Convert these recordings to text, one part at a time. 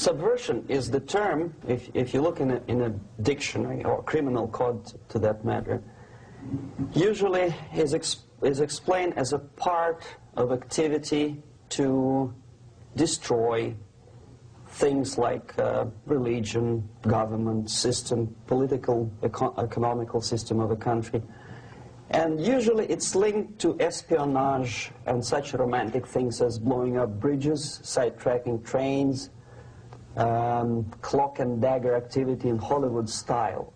Subversion is the term, if you look in a dictionary or criminal code to that matter, usually is explained as a part of activity to destroy things like religion, government, system, political, economical system of a country. And usually it's linked to espionage and such romantic things as blowing up bridges, sidetracking trains, cloak and dagger activity in Hollywood style.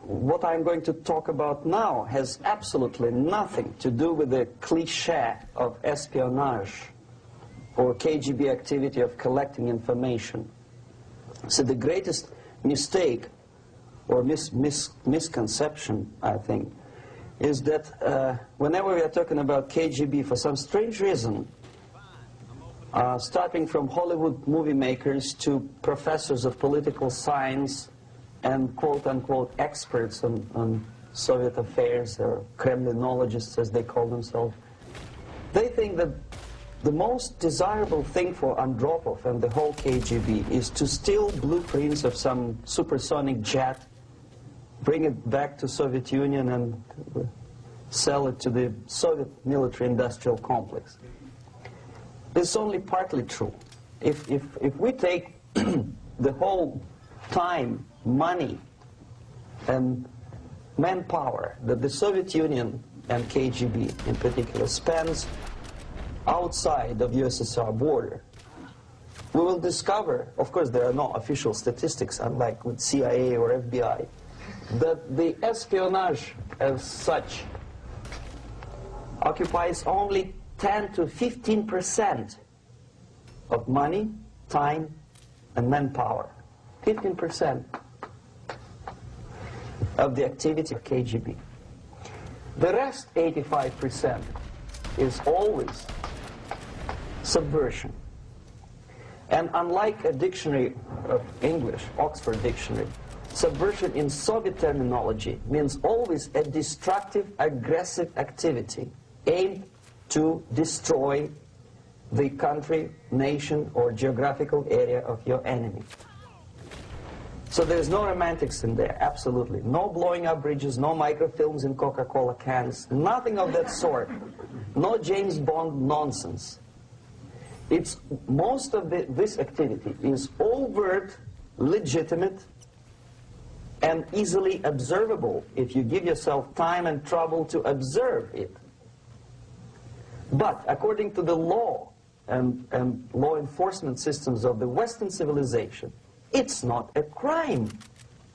What I'm going to talk about now has absolutely nothing to do with the cliché of espionage or KGB activity of collecting information. So the greatest mistake or misconception, I think, is that whenever we are talking about KGB, for some strange reason, starting from Hollywood movie makers to professors of political science and quote-unquote experts on Soviet affairs, or Kremlinologists as they call themselves, they think that the most desirable thing for Andropov and the whole KGB is to steal blueprints of some supersonic jet, bring it back to Soviet Union and sell it to the Soviet military-industrial complex. This is only partly true. If we take the whole time, money, and manpower that the Soviet Union and KGB in particular spends outside of USSR border, we will discover, of course there are no official statistics unlike with CIA or FBI, that the espionage as such occupies only 10 to 15% of money, time, and manpower. 15% of the activity of KGB. The rest, 85%, is always subversion. And unlike a dictionary of English, Oxford Dictionary, subversion in Soviet terminology means always a destructive, aggressive activity aimed to destroy the country, nation, or geographical area of your enemy. So there's no romantics in there, absolutely. No blowing up bridges, no microfilms in Coca-Cola cans, nothing of that sort. No James Bond nonsense. Most of this activity is overt, legitimate, and easily observable if you give yourself time and trouble to observe it. But according to the law and law enforcement systems of the Western civilization, it's not a crime.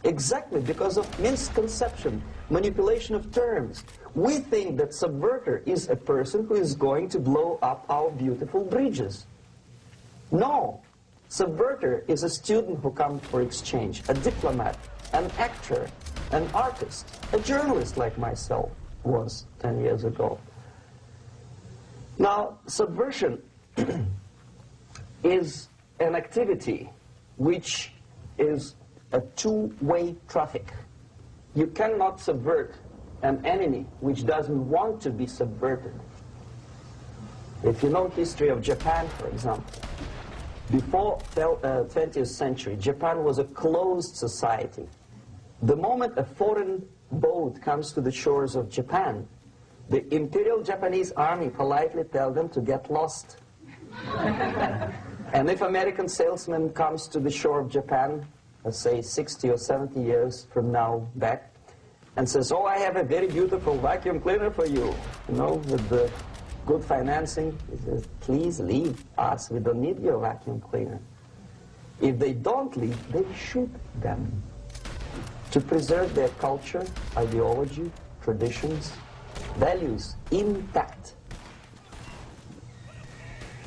Exactly because of misconception, manipulation of terms. We think that subverter is a person who is going to blow up our beautiful bridges. No. Subverter is a student who comes for exchange, a diplomat, an actor, an artist, a journalist like myself was 10 years ago. Now, subversion is an activity which is a two-way traffic. You cannot subvert an enemy which doesn't want to be subverted. If you know history of Japan, for example, before 20th century, Japan was a closed society. The moment a foreign boat comes to the shores of Japan, the Imperial Japanese Army politely tells them to get lost. And if American salesman comes to the shore of Japan, let's say 60 or 70 years from now back, and says, oh, I have a very beautiful vacuum cleaner for you, with the good financing, he says, please leave us, we don't need your vacuum cleaner. If they don't leave, they shoot them to preserve their culture, ideology, traditions, values intact.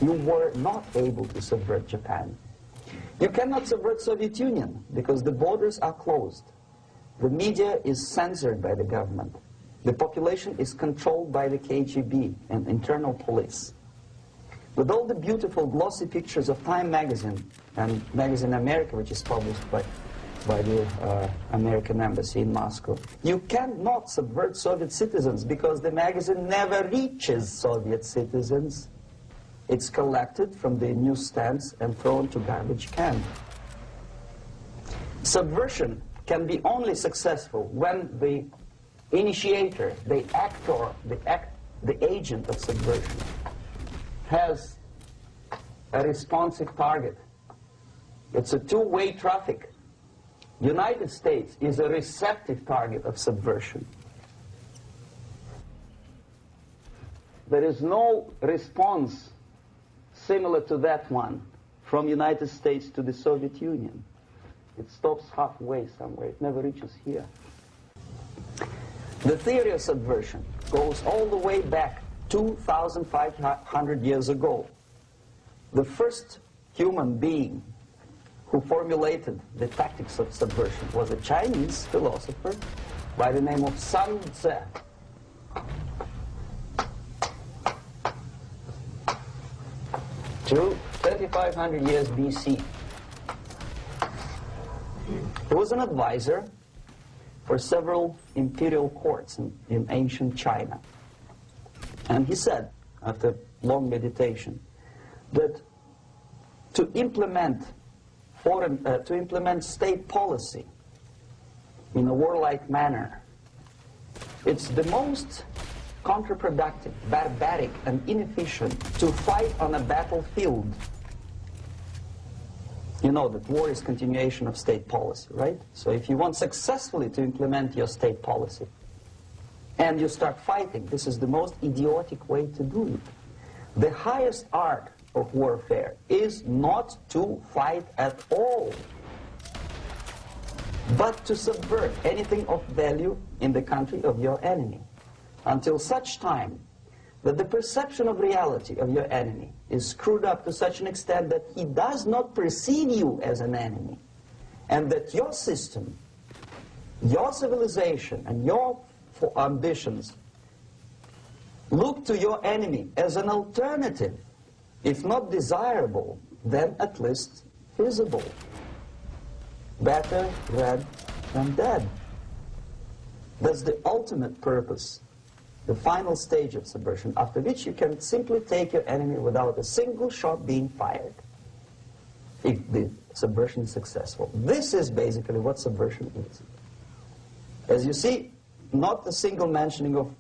You were not able to subvert Japan. You cannot subvert Soviet Union because the borders are closed. The media is censored by the government. The population is controlled by the KGB and internal police. With all the beautiful glossy pictures of Time magazine and Magazine America, which is published by the American embassy in Moscow, you cannot subvert Soviet citizens because the magazine never reaches Soviet citizens. It's collected from the newsstands and thrown to garbage can. Subversion can be only successful when the initiator, the actor, the agent of subversion has a responsive target. It's a two-way traffic. The United States is a receptive target of subversion. There is no response similar to that one from United States to the Soviet Union. It stops halfway somewhere. It never reaches here. The theory of subversion goes all the way back 2,500 years ago. The first human being who formulated the tactics of subversion was a Chinese philosopher by the name of Sun Tzu. 3,500 years BC. He was an advisor for several imperial courts in ancient China. And he said, after long meditation, that to implement state policy in a warlike manner, it's the most counterproductive, barbaric, and inefficient to fight on a battlefield. You know that war is continuation of state policy, right? So if you want successfully to implement your state policy, and you start fighting, this is the most idiotic way to do it. The highest art of warfare is not to fight at all, but to subvert anything of value in the country of your enemy, until such time that the perception of reality of your enemy is screwed up to such an extent that he does not perceive you as an enemy, and that your system, your civilization, and your ambitions look to your enemy as an alternative, if not desirable, then at least feasible. Better red than dead. That's the ultimate purpose, the final stage of subversion, after which you can simply take your enemy without a single shot being fired, if the subversion is successful. This is basically what subversion is. As you see, not a single mentioning of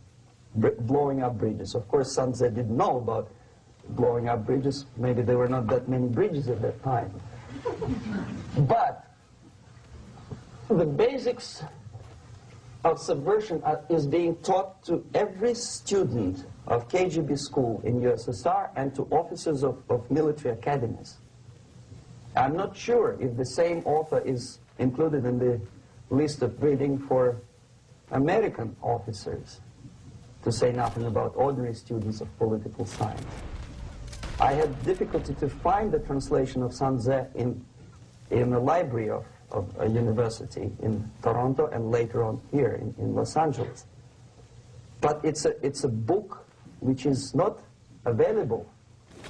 blowing up bridges. Of course, Sun Tzu didn't know about blowing up bridges. Maybe there were not that many bridges at that time. But the basics of subversion is being taught to every student of KGB school in USSR and to officers of military academies. I'm not sure if the same author is included in the list of reading for American officers, to say nothing about ordinary students of political science. I had difficulty to find the translation of Sun Tzu in the library of a university in Toronto and later on here in Los Angeles. But it's a book which is not available.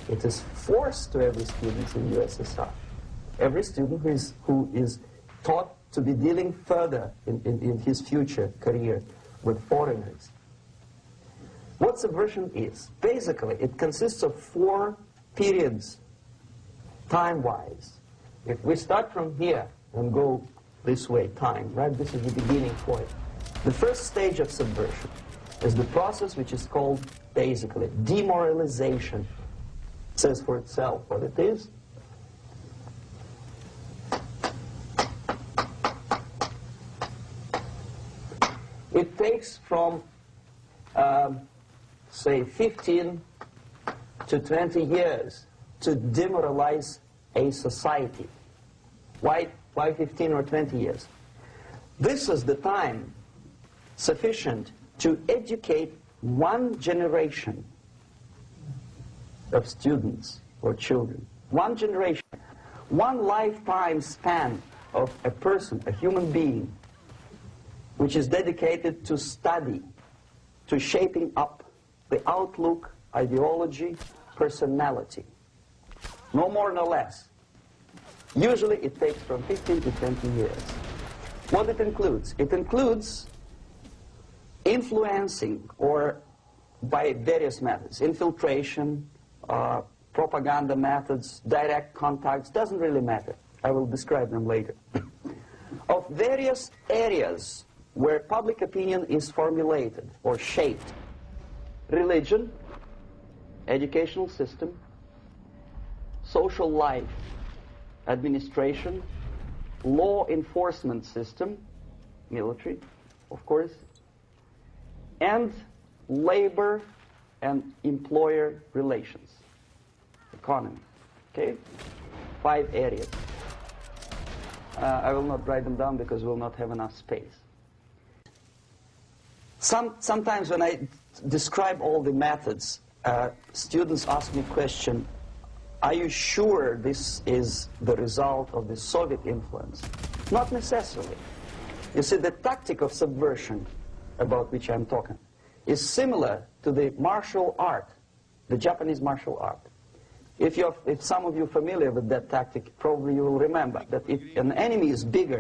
It is forced to every student in USSR. Every student who is taught to be dealing further in his future career with foreigners. What subversion is? Basically, it consists of 4 periods, time-wise. If we start from here and go this way, time, right? This is the beginning point. The first stage of subversion is the process which is called, basically, demoralization. It says for itself what it is. It takes from, say, 15 to 20 years to demoralize a society. Why 15 or 20 years? This is the time sufficient to educate one generation of students or children. One generation, one lifetime span of a person, a human being, which is dedicated to study, to shaping up the outlook, ideology, personality. No more, no less. Usually it takes from 15 to 20 years. What it includes? It includes influencing, or by various methods, infiltration, propaganda methods, direct contacts, doesn't really matter. I will describe them later. Of various areas where public opinion is formulated or shaped: religion, educational system, social life, administration, law enforcement system, military, of course, and labor and employer relations, economy. Okay? 5 areas. I will not write them down because we will not have enough space. Sometimes when I describe all the methods, students ask me question, are you sure this is the result of the Soviet influence? Not necessarily. You see, the tactic of subversion, about which I'm talking, is similar to the martial art, the Japanese martial art. If some of you are familiar with that tactic, probably you will remember that if an enemy is bigger